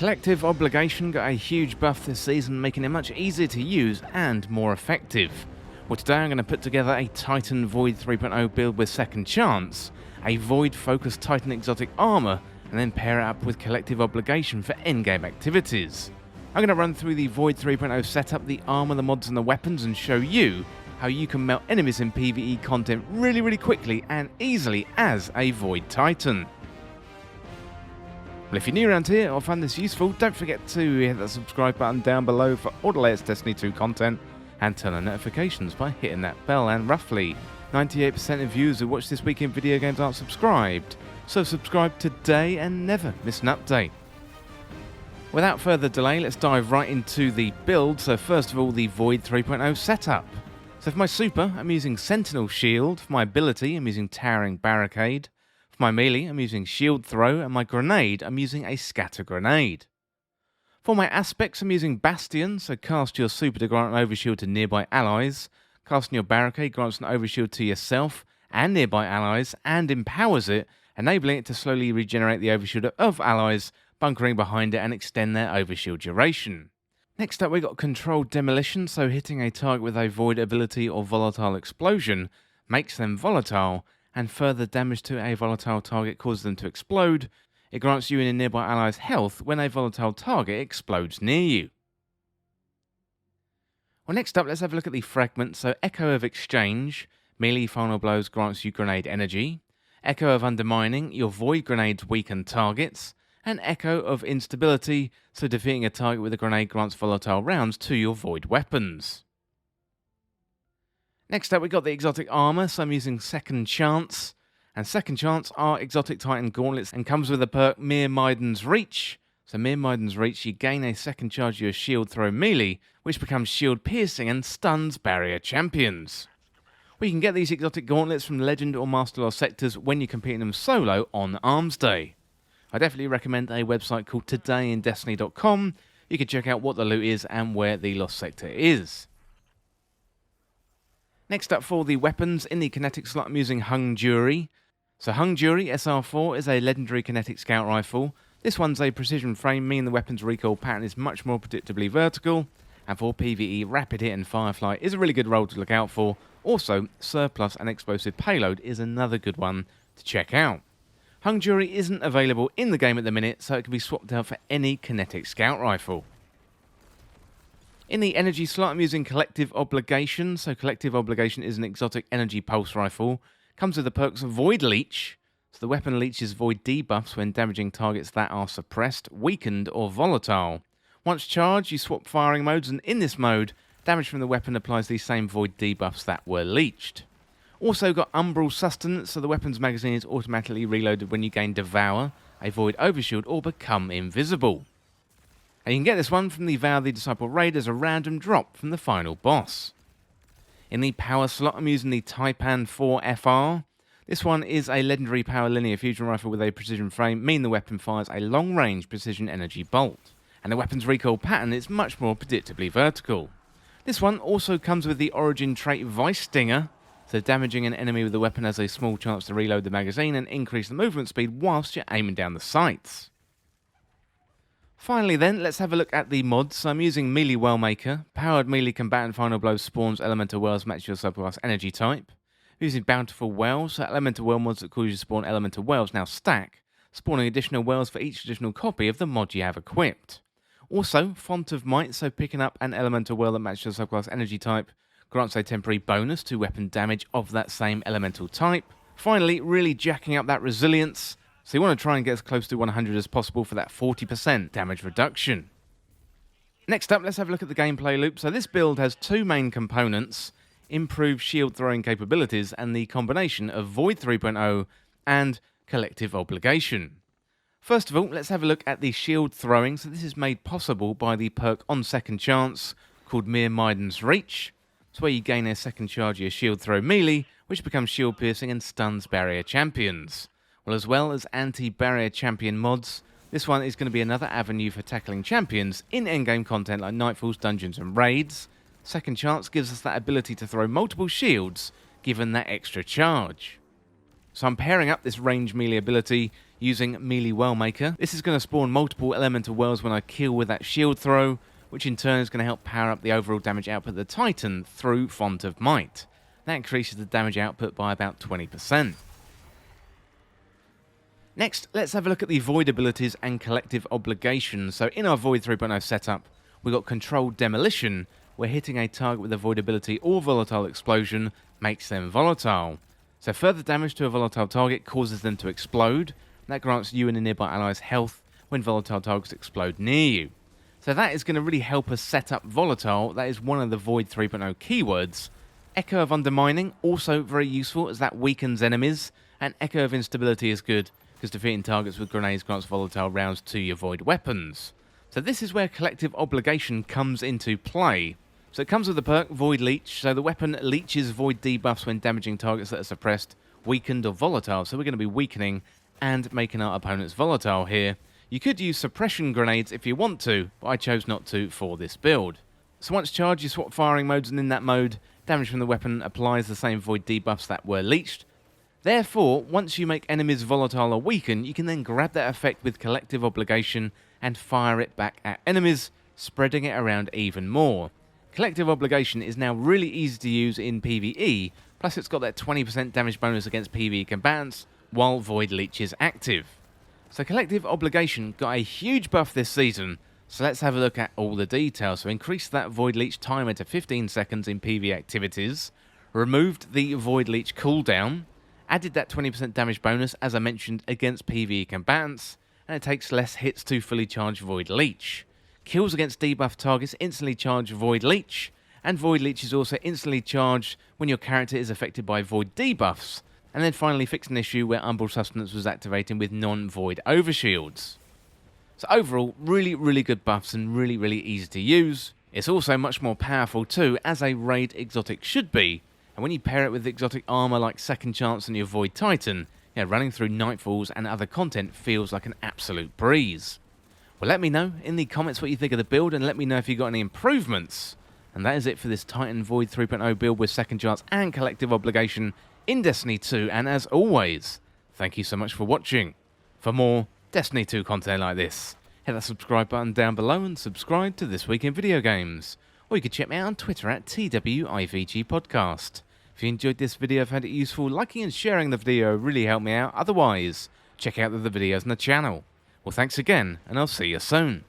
Collective Obligation got a huge buff this season, making it much easier to use and more effective. Well, today I'm going to put together a Titan Void 3.0 build with Second Chance, a Void focused Titan exotic armour, and then pair it up with Collective Obligation for endgame activities. I'm going to run through the Void 3.0 setup, the armour, the mods and the weapons, and show you how you can melt enemies in PvE content really quickly and easily as a Void Titan. Well, if you're new around here or find this useful, don't forget to hit that subscribe button down below for all the latest Destiny 2 content, and turn on notifications by hitting that bell. And roughly 98% of viewers who watch This Week in Video Games aren't subscribed, so subscribe today and never miss an update. Without further delay, let's dive right into the build. So first of all, the Void 3.0 setup. So for my super, I'm using Sentinel Shield. For my ability, I'm using Towering Barricade. For my melee, I'm using Shield Throw, and my grenade, I'm using a Scatter Grenade. For my aspects, I'm using Bastion, so cast your super to grant an overshield to nearby allies. Casting your barricade grants an overshield to yourself and nearby allies, and empowers it, enabling it to slowly regenerate the overshield of allies, bunkering behind it and extend their overshield duration. Next up, we got Controlled Demolition, so hitting a target with a Void ability or volatile explosion makes them volatile, and further damage to a volatile target causes them to explode. It grants you and a nearby ally's health when a volatile target explodes near you. Well, next up, let's have a look at the fragment. So Echo of Exchange, melee final blows grants you grenade energy. Echo of Undermining, your void grenades weaken targets. And Echo of Instability, so defeating a target with a grenade grants volatile rounds to your void weapons. Next up, we got the exotic armour, so I'm using Second Chance. And Second Chance are exotic Titan gauntlets and comes with the perk Mere Maiden's Reach. So Mere Maiden's Reach, you gain a second charge of your shield throw melee, which becomes shield piercing and stuns barrier champions. We can get these exotic gauntlets from Legend or Master Lost sectors when you're competing them solo on Arms Day. I definitely recommend a website called todayindestiny.com. You can check out what the loot is and where the Lost sector is. Next up, for the weapons, in the kinetic slot I'm using Hung Jury. So Hung Jury SR4 is a legendary kinetic scout rifle. This one's a precision frame, meaning the weapon's recoil pattern is much more predictably vertical. And for PvE, Rapid Hit and Firefly is a really good role to look out for. Also, Surplus and Explosive Payload is another good one to check out. Hung Jury isn't available in the game at the minute, so it can be swapped out for any kinetic scout rifle. In the energy slot, I'm using Collective Obligation. So Collective Obligation is an exotic energy pulse rifle. Comes with the perks Void Leech. So the weapon leeches void debuffs when damaging targets that are suppressed, weakened, or volatile. Once charged, you swap firing modes, and in this mode, damage from the weapon applies these same void debuffs that were leeched. Also got Umbral Sustenance, so the weapon's magazine is automatically reloaded when you gain Devour, a void overshield, or become invisible. And you can get this one from the Vow the Disciple raid as a random drop from the final boss. In the power slot, I'm using the Taipan 4 FR. This one is a legendary power linear fusion rifle with a precision frame, meaning the weapon fires a long-range precision energy bolt. And the weapon's recoil pattern is much more predictably vertical. This one also comes with the origin trait Vice Stinger, so damaging an enemy with the weapon has a small chance to reload the magazine and increase the movement speed whilst you're aiming down the sights. Finally then, let's have a look at the mods. So I'm using Melee Wellmaker. Powered melee combatant final blow spawns elemental wells match your surplus energy type. I'm using Bountiful Wells, so elemental well mods that cause you to spawn elemental wells now stack, spawning additional wells for each additional copy of the mod you have equipped. Also, Font of Might, so picking up an elemental well that matches your subclass energy type grants a temporary bonus to weapon damage of that same elemental type. Finally, really jacking up that resilience, so you want to try and get as close to 100 as possible for that 40% damage reduction. Next up, let's have a look at the gameplay loop. So this build has two main components: improved shield throwing capabilities and the combination of Void 3.0 and Collective Obligation. First of all, let's have a look at the shield throwing. So this is made possible by the perk on Second Chance called Mere Maiden's Reach. It's where you gain a second charge of your shield throw melee, which becomes shield piercing and stuns barrier champions. As well as anti-barrier champion mods, this one is going to be another avenue for tackling champions in endgame content like Nightfalls, dungeons and raids. Second Chance gives us that ability to throw multiple shields, given that extra charge. So I'm pairing up this range melee ability using Melee Wellmaker. This is going to spawn multiple elemental wells when I kill with that shield throw, which in turn is going to help power up the overall damage output of the Titan through Font of Might. That increases the damage output by about 20%. Next, let's have a look at the Void abilities and Collective Obligation. So in our Void 3.0 setup, we've got Controlled Demolition, where hitting a target with a Void ability or Volatile Explosion makes them volatile. So further damage to a volatile target causes them to explode. That grants you and a nearby ally's health when volatile targets explode near you. So that is going to really help us set up volatile. That is one of the Void 3.0 keywords. Echo of Undermining, also very useful as that weakens enemies. And Echo of Instability is good because defeating targets with grenades grants volatile rounds to your Void weapons. So this is where Collective Obligation comes into play. So it comes with the perk Void Leech, so the weapon leeches Void debuffs when damaging targets that are suppressed, weakened or volatile, so we're going to be weakening and making our opponents volatile here. You could use suppression grenades if you want to, but I chose not to for this build. So once charged, you swap firing modes, and in that mode, damage from the weapon applies the same Void debuffs that were leeched. Therefore, once you make enemies volatile or weaken, you can then grab that effect with Collective Obligation and fire it back at enemies, spreading it around even more. Collective Obligation is now really easy to use in PvE, plus it's got that 20% damage bonus against PvE combatants, while Void Leech is active. So Collective Obligation got a huge buff this season, so let's have a look at all the details. So increased that Void Leech timer to 15 seconds in PvE activities, removed the Void Leech cooldown, added that 20% damage bonus as I mentioned against PvE combatants, and it takes less hits to fully charge Void Leech. Kills against debuff targets instantly charge Void Leech, and Void Leech is also instantly charged when your character is affected by Void debuffs, and then finally fixed an issue where Umbral Sustenance was activating with non-Void overshields. So overall, really good buffs and really easy to use. It's also much more powerful too, as a raid exotic should be, and when you pair it with exotic armour like Second Chance and your Void Titan, running through Nightfalls and other content feels like an absolute breeze. Well, let me know in the comments what you think of the build, and let me know if you got any improvements. And that is it for this Titan Void 3.0 build with Second Chance and Collective Obligation in Destiny 2. And as always, thank you so much for watching. For more Destiny 2 content like this, hit that subscribe button down below and subscribe to This Week in Video Games. Or you can check me out on Twitter at TWIVG Podcast. If you enjoyed this video, found it useful, liking and sharing the video really helped me out. Otherwise, check out the other videos on the channel. Well, thanks again, and I'll see you soon.